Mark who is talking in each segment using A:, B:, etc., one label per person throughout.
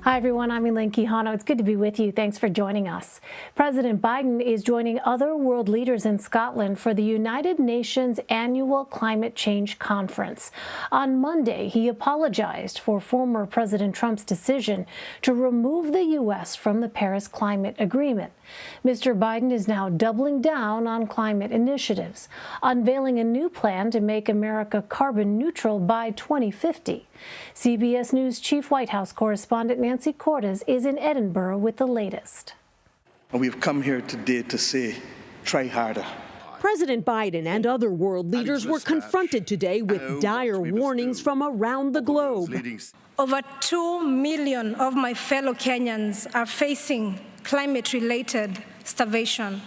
A: Hi, everyone. I'm Elaine Quijano. It's good to be with you. Thanks for joining us. President Biden is joining other world leaders in Scotland for the United Nations Annual Climate Change Conference. On Monday, he apologized for former President Trump's decision to remove the U.S. from the Paris Climate Agreement. Mr. Biden is now doubling down on climate initiatives, unveiling a new plan to make America carbon neutral by 2050. CBS News Chief White House correspondent Nancy Cordes is in Edinburgh with the latest.
B: We've come here today to say, try harder.
C: President Biden and other world leaders were confronted today with dire warnings from around the globe.
D: Over 2 million of my fellow Kenyans are facing climate-related starvation.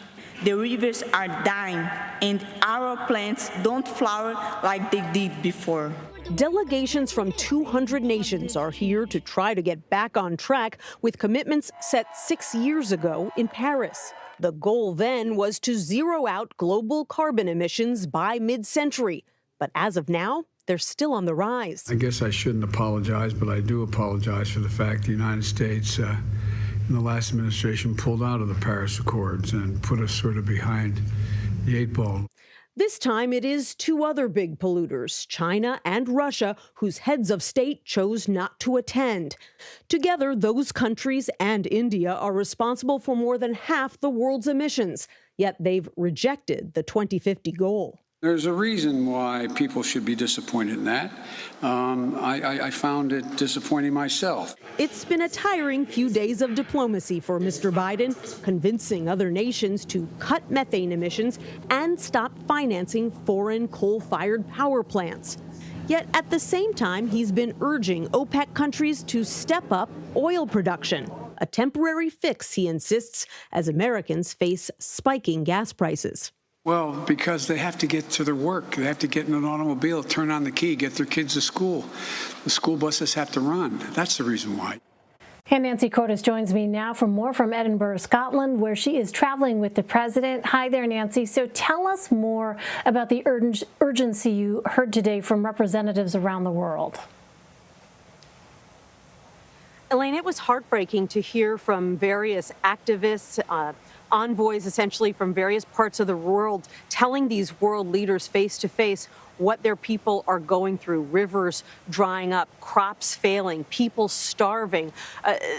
E: The rivers are dying, and our plants don't flower like they did before.
C: Delegations from 200 nations are here to try to get back on track with commitments set 6 years ago in Paris. The goal then was to zero out global carbon emissions by mid-century. But as of now, they're still on the rise.
F: I guess I shouldn't apologize, but I do apologize for the fact the United States in the last administration pulled out of the Paris Accords and put us sort of behind the 8 ball.
C: This time it is two other big polluters, China and Russia, whose heads of state chose not to attend. Together, those countries and India are responsible for more than half the world's emissions, yet they've rejected the 2050 goal.
G: There's a reason why people should be disappointed in that. I found it disappointing myself.
C: It's been a tiring few days of diplomacy for Mr. Biden, convincing other nations to cut methane emissions and stop financing foreign coal-fired power plants. Yet at the same time, he's been urging OPEC countries to step up oil production. A temporary fix, he insists, as Americans face spiking gas prices.
G: Well, because they have to get to their work. They have to get in an automobile, turn on the key, get their kids to school. The school buses have to run. That's the reason why.
A: And Nancy Cordes joins me now for more from Edinburgh, Scotland, where she is traveling with the president. Hi there, Nancy. So tell us more about the urgency you heard today from representatives around the world.
C: Elaine, it was heartbreaking to hear from various activists, envoys essentially from various parts of the world, telling these world leaders face to face what their people are going through. Rivers drying up, crops failing, people starving.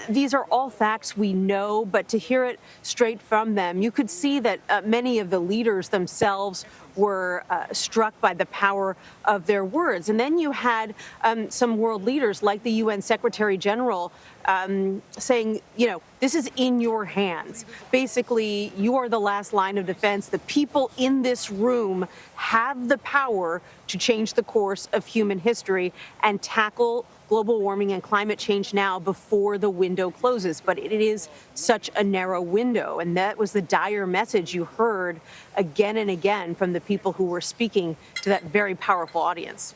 C: These are all facts we know, but to hear it straight from them, you could see that many of the leaders themselves were struck by the power of their words. And then you had some world leaders like the UN Secretary General saying, you know, this is in your hands. Basically, you are the last line of defense. The people in this room have the power to change the course of human history and tackle global warming and climate change now before the window closes. But it is such a narrow window. And that was the dire message you heard again and again from the people who were speaking to that very powerful audience.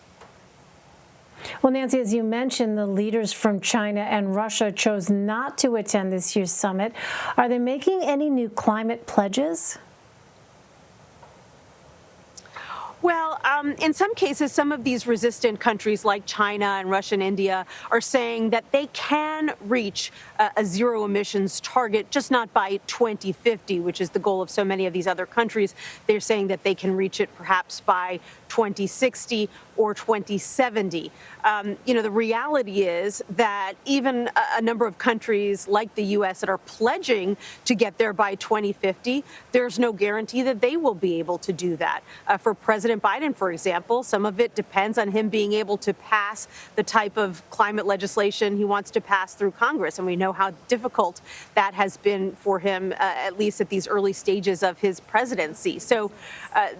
A: Well, Nancy, as you mentioned, the leaders from China and Russia chose not to attend this year's summit. Are they making any new climate pledges?
C: Well, in some cases, some of these resistant countries like China and Russia and India are saying that they can reach a zero emissions target, just not by 2050, which is the goal of so many of these other countries. They're saying that they can reach it perhaps by 2060 or 2070. You know, the reality is that even a number of countries like the U.S. that are pledging to get there by 2050, there's no guarantee that they will be able to do that. For President Biden, for example, some of it depends on him being able to pass the type of climate legislation he wants to pass through Congress. And we know how difficult that has been for him, at least at these early stages of his presidency. So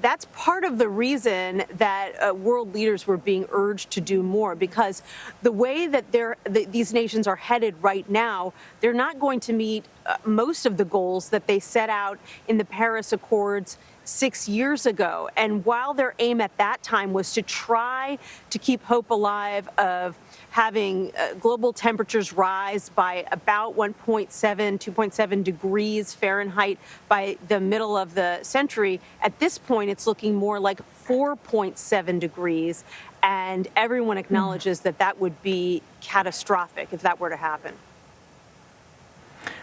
C: that's part of the reason that world leaders were being urged to do more, because the way that these nations are headed right now, they're not going to meet most of the goals that they set out in the Paris Accords 6 years ago. And while their aim at that time was to try to keep hope alive of having global temperatures rise by about 2.7 degrees Fahrenheit by the middle of the century, at this point it's looking more like 4.7 degrees. And everyone acknowledges that that would be catastrophic if that were to happen.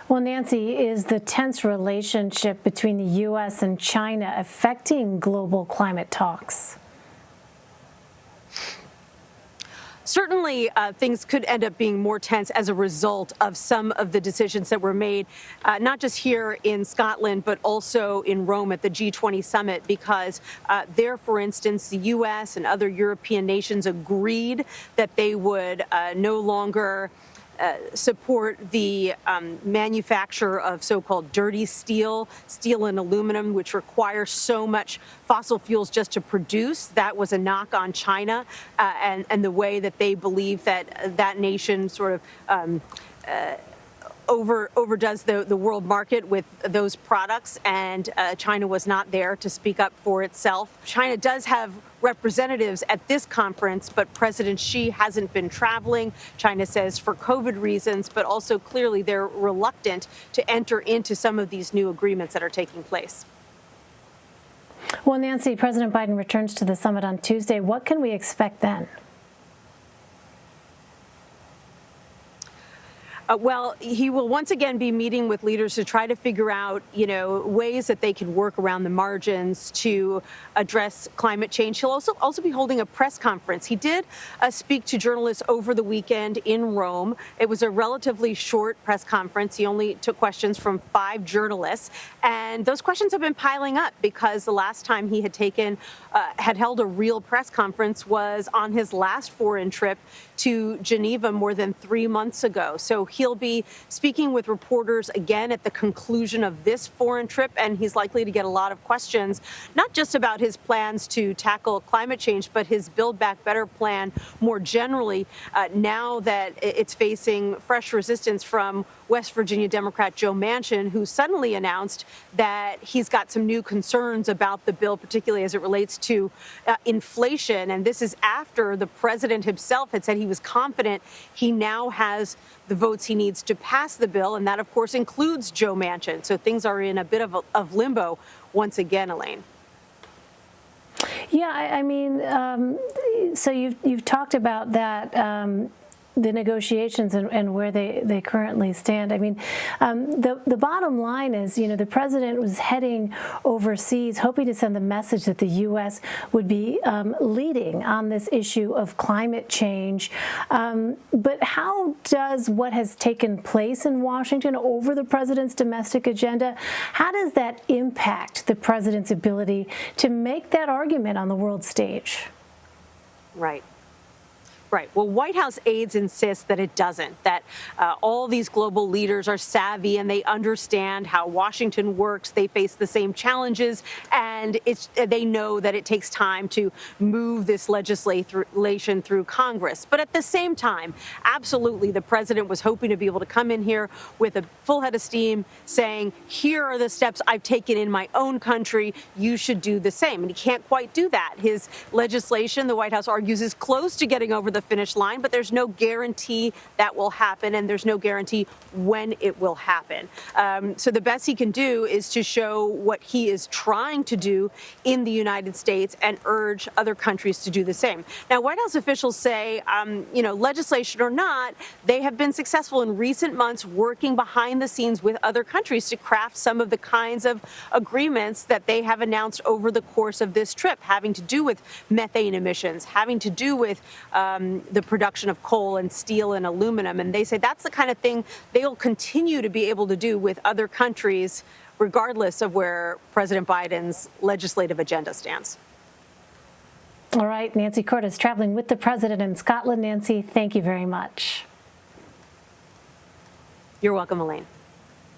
A: Well, Nancy, is the tense relationship between the U.S. and China affecting global climate talks?
C: Certainly, things could end up being more tense as a result of some of the decisions that were made, not just here in Scotland, but also in Rome at the G20 summit, because there, for instance, the U.S. and other European nations agreed that they would no longer support the manufacture of so-called dirty steel and aluminum, which require so much fossil fuels just to produce. That was a knock on China and the way that they believe that that nation sort of overdoes the world market with those products, and China was not there to speak up for itself. China does have representatives at this conference, but President Xi hasn't been traveling, China says, for COVID reasons, but also clearly they're reluctant to enter into some of these new agreements that are taking place.
A: Well, Nancy, President Biden returns to the summit on Tuesday. What can we expect then?
C: Well, he will once again be meeting with leaders to try to figure out, ways that they can work around the margins to address climate change. He'll also be holding a press conference. He did speak to journalists over the weekend in Rome. It was a relatively short press conference. He only took questions from 5 journalists, and those questions have been piling up because the last time he had held a real press conference was on his last foreign trip to Geneva more than 3 months ago. So he'll be speaking with reporters again at the conclusion of this foreign trip, and he's likely to get a lot of questions, not just about his plans to tackle climate change, but his Build Back Better plan more generally, now that it's facing fresh resistance from West Virginia Democrat Joe Manchin, who suddenly announced that he's got some new concerns about the bill, particularly as it relates to inflation. And this is after the president himself had said he was confident he now has the votes he needs to pass the bill. And that, of course, includes Joe Manchin. So things are in a bit of limbo once again, Elaine.
A: Yeah, I mean, so you've talked about that. The negotiations and where they currently stand. I mean, the bottom line is, the president was heading overseas, hoping to send the message that the U.S. would be leading on this issue of climate change. But how does what has taken place in Washington over the president's domestic agenda, how does that impact the president's ability to make that argument on the world stage?
C: Right. Right. Well, White House aides insist that it doesn't, that all these global leaders are savvy and they understand how Washington works. They face the same challenges, and they know that it takes time to move this legislation through Congress. But at the same time, absolutely, the president was hoping to be able to come in here with a full head of steam saying, here are the steps I've taken in my own country. You should do the same. And he can't quite do that. His legislation, the White House argues, is close to getting over the finish line, but there's no guarantee that will happen, and there's no guarantee when it will happen. So the best he can do is to show what he is trying to do in the United States and urge other countries to do the same. Now, White House officials say, legislation or not, they have been successful in recent months working behind the scenes with other countries to craft some of the kinds of agreements that they have announced over the course of this trip, having to do with methane emissions, having to do with the production of coal and steel and aluminum. And they say that's the kind of thing they'll continue to be able to do with other countries, regardless of where President Biden's legislative agenda stands.
A: All right, Nancy Cordes traveling with the president in Scotland. Nancy, thank you very much.
C: You're welcome, Elaine.